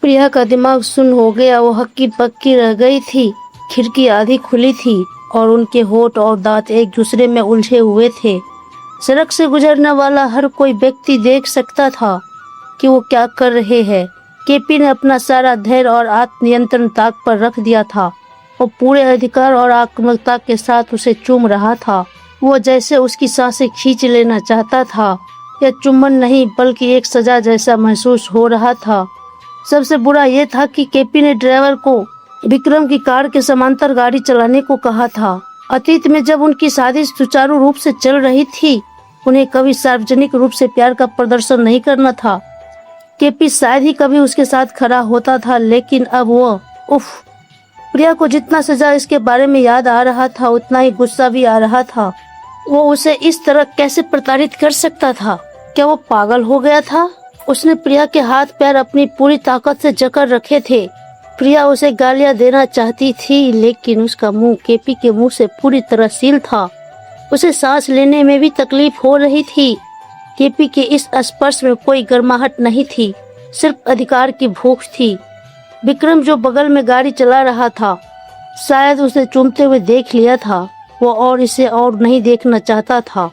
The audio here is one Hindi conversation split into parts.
प्रिया का दिमाग सुन्न हो गया। वो हक्की बक्की रह गई थी। खिड़की आधी खुली थी और उनके होंठ और दांत एक दूसरे में उलझे हुए थे। सड़क से गुजरने वाला हर कोई व्यक्ति देख सकता था कि वो क्या कर रहे हैं। केपी ने अपना सारा धैर्य और आत्म नियंत्रण ताक पर रख दिया था। वो पूरे अधिकार और आक्रामकता के साथ उसे चूम रहा था। वो जैसे उसकी सांसें खींच लेना चाहता था। यह चुम्बन नहीं बल्कि एक सजा जैसा महसूस हो रहा था। सबसे बुरा यह था कि केपी ने ड्राइवर को विक्रम की कार के समांतर गाड़ी चलाने को कहा था। अतीत में जब उनकी शादी सुचारू रूप से चल रही थी, उन्हें कभी सार्वजनिक रूप से प्यार का प्रदर्शन नहीं करना था। केपी शायद ही कभी उसके साथ खड़ा होता था, लेकिन अब वो प्रिया को जितना सजा इसके बारे में याद आ रहा था, उतना ही गुस्सा भी आ रहा था। वो उसे इस तरह कैसे प्रताड़ित कर सकता था? क्या वो पागल हो गया था? उसने प्रिया के हाथ पैर अपनी पूरी ताकत से जकड़ रखे थे। प्रिया उसे गालियां देना चाहती थी, लेकिन उसका मुंह केपी के मुंह से पूरी तरह सील था। उसे सांस लेने में भी तकलीफ हो रही थी। केपी के इस स्पर्श में कोई गर्माहट नहीं थी, सिर्फ अधिकार की भूख थी। विक्रम जो बगल में गाड़ी चला रहा था, शायद उसे चूमते हुए देख लिया था। वो और इसे और नहीं देखना चाहता था।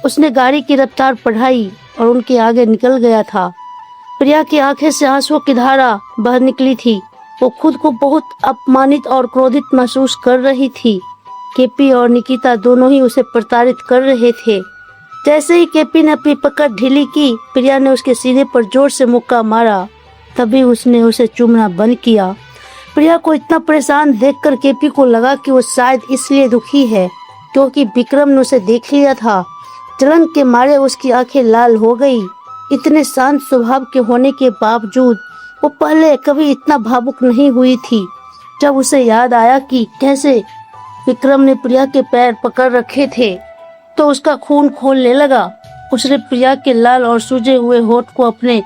उसने गाड़ी की रफ्तार बढ़ाई और उनके आगे निकल गया था। प्रिया की आंखें से आंसुओं की धारा बह निकली थी। वो खुद को बहुत अपमानित और क्रोधित महसूस कर रही थी। केपी और निकिता दोनों ही उसे प्रताड़ित कर रहे थे। जैसे ही केपी ने अपनी पकड़ ढीली की, प्रिया ने उसके सीने पर जोर से मुक्का मारा। तभी उसने उसे चूमना बंद किया। प्रिया को इतना परेशान देखकर केपी को लगा कि वो शायद इसलिए दुखी है क्योंकि विक्रम ने उसे देख लिया था। जलन के मारे उसकी आंखें लाल हो गई। इतने शांत स्वभाव के होने के बावजूद वो पहले कभी इतना भावुक नहीं हुई थी। जब उसे याद आया कि कैसे विक्रम ने प्रिया के पैर पकड़ रखे थे, तो उसका खून खौलने लगा। उसने प्रिया के लाल और सूजे हुए होठ को अपने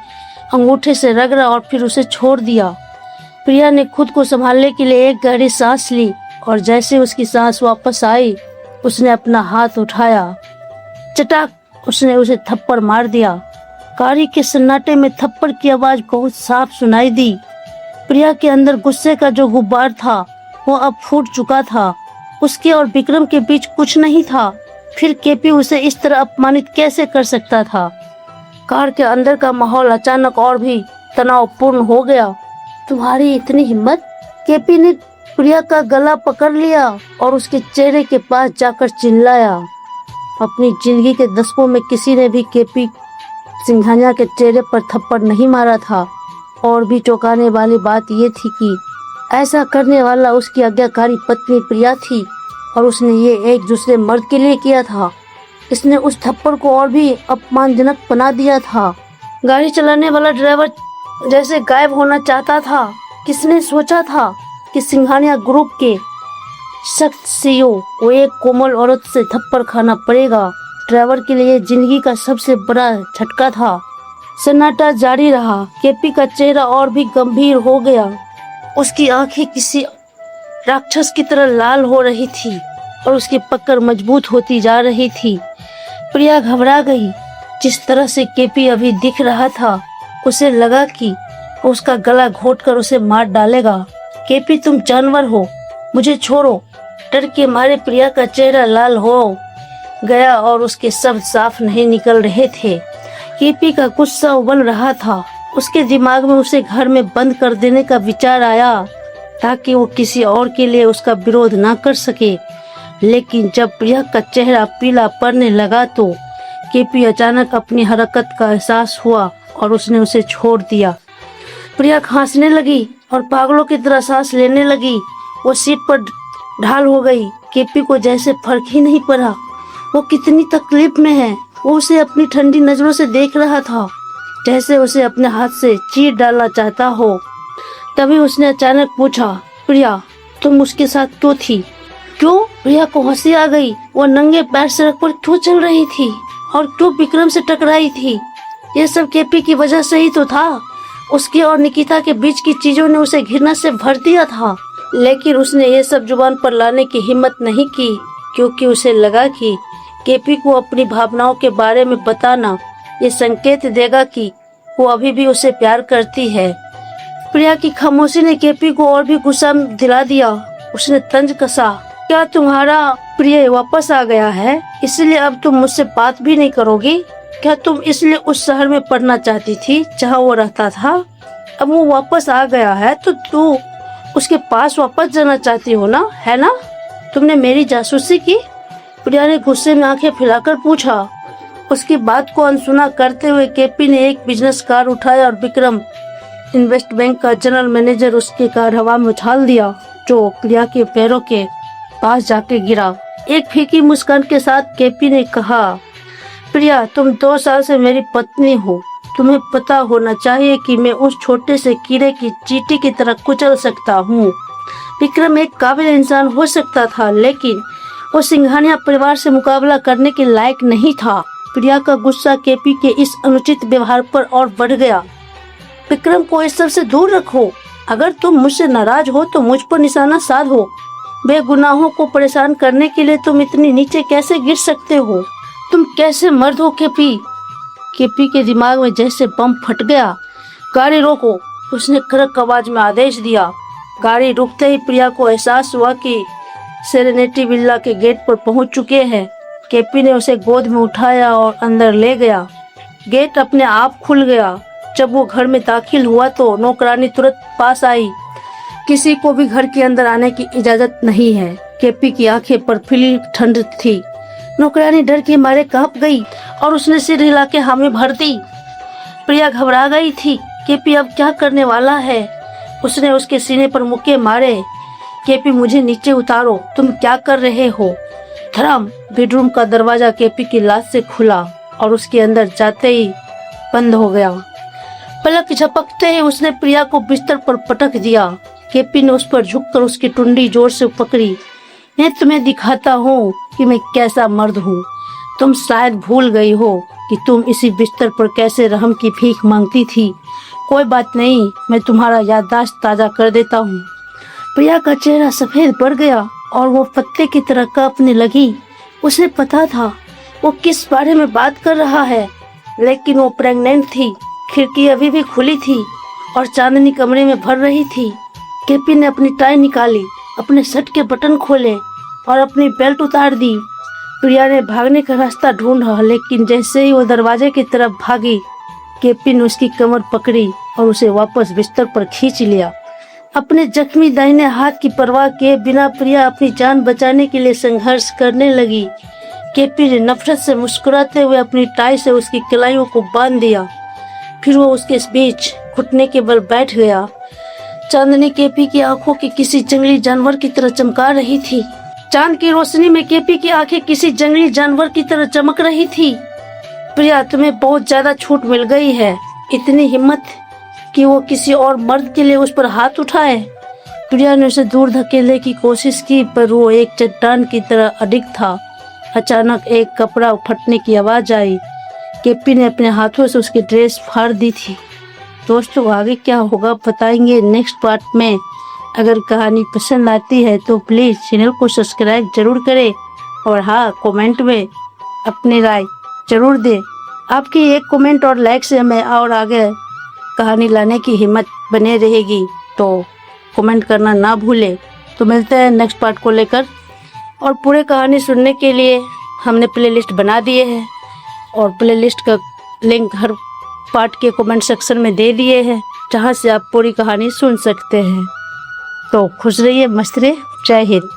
अंगूठे से रगड़ा और फिर उसे छोड़ दिया। प्रिया ने खुद को संभालने के लिए एक गहरी सांस ली और जैसे उसकी सांस वापस आई, उसने अपना हाथ उठाया। चटाक, उसने उसे थप्पड़ मार दिया। कारी के सन्नाटे में थप्पड़ की आवाज बहुत साफ सुनाई दी। प्रिया के अंदर गुस्से का जो गुब्बार था, वो अब फूट चुका था। उसके और विक्रम के बीच कुछ नहीं था। फिर केपी उसे इस तरह अपमानित कैसे कर सकता था? कार के अंदर का माहौल अचानक और भी तनावपूर्ण हो गया। तुम्हारी इतनी हिम्मत? केपी ने प्रिया का गला पकड़ लिया और उसके चेहरे के पास जाकर चिल्लाया। अपनी जिंदगी के दशकों में किसी ने भी केपी सिंघानिया के चेहरे पर थप्पड़ नहीं मारा था। और भी चौंकाने वाली बात यह थी कि ऐसा करने वाला उसकी आज्ञाकारी पत्नी प्रिया थी और उसने ये एक दूसरे मर्द के लिए किया था। इसने उस थप्पड़ को और भी अपमानजनक बना दिया था। गाड़ी चलाने वाला ड्राइवर जैसे गायब होना चाहता था। किसने सोचा था कि सिंघानिया ग्रुप के सख्त सीईओ को एक कोमल औरत से थप्पड़ खाना पड़ेगा? ड्राइवर के लिए जिंदगी का सबसे बड़ा झटका था। सन्नाटा जारी रहा। केपी का चेहरा और भी गंभीर हो गया। उसकी आंखें किसी राक्षस की तरह लाल हो रही थी और उसकी पकड़ मजबूत होती जा रही थी। प्रिया घबरा गई। जिस तरह से केपी अभी दिख रहा था, उसे लगा कि उसका गला घोंटकर उसे मार डालेगा। केपी, तुम जानवर हो, मुझे छोड़ो। डर के मारे प्रिया का चेहरा लाल हो गया और उसके शब्द साफ नहीं निकल रहे थे। केपी का गुस्सा उबल रहा था। उसके दिमाग में उसे घर में बंद कर देने का विचार आया ताकि वो किसी और के लिए उसका विरोध ना कर सके। लेकिन जब प्रिया का चेहरा पीला पड़ने लगा तो केपी अचानक अपनी हरकत का एहसास हुआ और उसने उसे छोड़ दिया। प्रिया खांसने लगी और पागलों की तरह सांस लेने लगी। वो सीट पर ढाल हो गई। केपी को जैसे फर्क ही नहीं पड़ा वो कितनी तकलीफ में है। वो उसे अपनी ठंडी नजरों से देख रहा था, जैसे उसे अपने हाथ से चीर डालना चाहता हो। तभी उसने अचानक पूछा, प्रिया, तुम उसके साथ क्यों थी? क्यों? प्रिया को हंसी आ गई। वो नंगे पैर सड़क पर क्यों चल रही थी और क्यों विक्रम से टकराई थी? ये सब केपी की वजह से ही तो था। उसके और निकिता के बीच की चीजों ने उसे घृणा से भर दिया था। लेकिन उसने ये सब जुबान पर लाने की हिम्मत नहीं की क्योंकि उसे लगा कि केपी को अपनी भावनाओं के बारे में बताना ये संकेत देगा कि वो अभी भी उसे प्यार करती है। प्रिया की खामोशी ने केपी को और भी गुस्सा दिला दिया। उसने तंज कसा, क्या तुम्हारा प्रिय वापस आ गया है, इसलिए अब तुम मुझसे बात भी नहीं करोगी? क्या तुम इसलिए उस शहर में पढ़ना चाहती थी जहाँ वो रहता था? अब वो वापस आ गया है तो तू उसके पास वापस जाना चाहती हो ना, है ना? तुमने मेरी जासूसी की? प्रिया ने गुस्से में आंखें फैलाकर पूछा। उसकी बात को अनसुना करते हुए केपी ने एक बिजनेस कार उठाया और विक्रम इन्वेस्ट बैंक का जनरल मैनेजर उसके कार हवा में उछाल दिया, जो प्रिया के पैरों के पास जाके गिरा। एक फीकी मुस्कान के साथ केपी ने कहा, प्रिया, तुम 2 साल से मेरी पत्नी हो। तुम्हें पता होना चाहिए कि मैं उस छोटे से कीड़े की चींटी की तरह कुचल सकता हूँ। विक्रम एक काबिल इंसान हो सकता था, लेकिन वो सिंघानिया परिवार से मुकाबला करने के लायक नहीं था। प्रिया का गुस्सा केपी के इस अनुचित व्यवहार पर और बढ़ गया। विक्रम को इस सब से दूर रखो। अगर तुम मुझसे नाराज हो तो मुझ पर निशाना साधो। बेगुनाहों को परेशान करने के लिए तुम इतनी नीचे कैसे गिर सकते हो? तुम कैसे मर्द हो केपी? केपी के दिमाग में जैसे बम फट गया। गाड़ी रोको, उसने कड़क आवाज में आदेश दिया। गाड़ी रुकते ही प्रिया को एहसास हुआ कि सेरेनिटी विला के गेट पर पहुंच चुके हैं। केपी ने उसे गोद में उठाया और अंदर ले गया। गेट अपने आप खुल गया। जब वो घर में दाखिल हुआ तो नौकरानी तुरंत पास आई। किसी को भी घर के अंदर आने की इजाजत नहीं है। केपी की आंखें बर्फीली ठंड थी। नौकरानी डर के मारे कांप गई और उसने सिर हिला के हामी भर दी। प्रिया घबरा गई थी। केपी अब क्या करने वाला है? उसने उसके सीने पर मुक्के मारे। केपी, मुझे नीचे उतारो, तुम क्या कर रहे हो? धर्म। बेडरूम का दरवाजा केपी की लात से खुला और उसके अंदर जाते ही बंद हो गया। पलक झपकते ही उसने प्रिया को बिस्तर पर पटक दिया। केपी ने उस पर झुककर उसकी टुंडी जोर से पकड़ी। मैं तुम्हें दिखाता हूँ कि मैं कैसा मर्द हूँ। तुम शायद भूल गई हो कि तुम इसी बिस्तर पर कैसे रहम की भीख मांगती थी। कोई बात नहीं, मैं तुम्हारा याददाश्त ताजा कर देता हूँ। प्रिया का चेहरा सफेद पड़ गया और वो पत्ते की तरह कांपने लगी। उसे पता था वो किस बारे में बात कर रहा है, लेकिन वो प्रेग्नेंट थी। खिड़की अभी भी खुली थी और चांदनी कमरे में भर रही थी। केपी ने अपनी टाई निकाली, अपने शर्ट के बटन खोले और अपनी बेल्ट उतार दी। प्रिया ने भागने का रास्ता ढूंढा, लेकिन जैसे ही वो दरवाजे की तरफ भागी, केपी ने उसकी कमर पकड़ी और उसे वापस बिस्तर पर खींच लिया। अपने जख्मी दाहिने हाथ की परवाह किए बिना प्रिया अपनी जान बचाने के लिए संघर्ष करने लगी। केपी ने नफरत से मुस्कुराते हुए अपनी टाई से उसकी कलाइयों को बांध दिया। फिर वो उसके बीच घुटने के बल बैठ गया। चांदनी केपी की आंखों की किसी जंगली जानवर की तरह चमका रही थी। चांद की रोशनी में केपी की आंखें किसी जंगली जानवर की तरह चमक रही थी। प्रिया, तुम्हें बहुत ज्यादा छूट मिल गई है। इतनी हिम्मत कि वो किसी और मर्द के लिए उस पर हाथ उठाए। प्रिया ने उसे दूर धकेलने की कोशिश की, पर वो एक चट्टान की तरह अडिग था। अचानक एक कपड़ा फटने की आवाज आई। केपी ने अपने हाथों से उसकी ड्रेस फाड़ दी थी। दोस्तों, आगे क्या होगा बताएंगे नेक्स्ट पार्ट में। अगर कहानी पसंद आती है तो प्लीज़ चैनल को सब्सक्राइब जरूर करें और हाँ, कमेंट में अपनी राय जरूर दें। आपकी एक कमेंट और लाइक से हमें और आगे कहानी लाने की हिम्मत बने रहेगी, तो कमेंट करना ना भूलें। तो मिलते हैं नेक्स्ट पार्ट को लेकर। और पूरे कहानी सुनने के लिए हमने प्लेलिस्ट बना दिए हैं और प्लेलिस्ट का लिंक हर पार्ट के कमेंट सेक्शन में दे दिए हैं, जहां से आप पूरी कहानी सुन सकते हैं। तो खुश रहिए, मस्त रहिए। जय हिंद।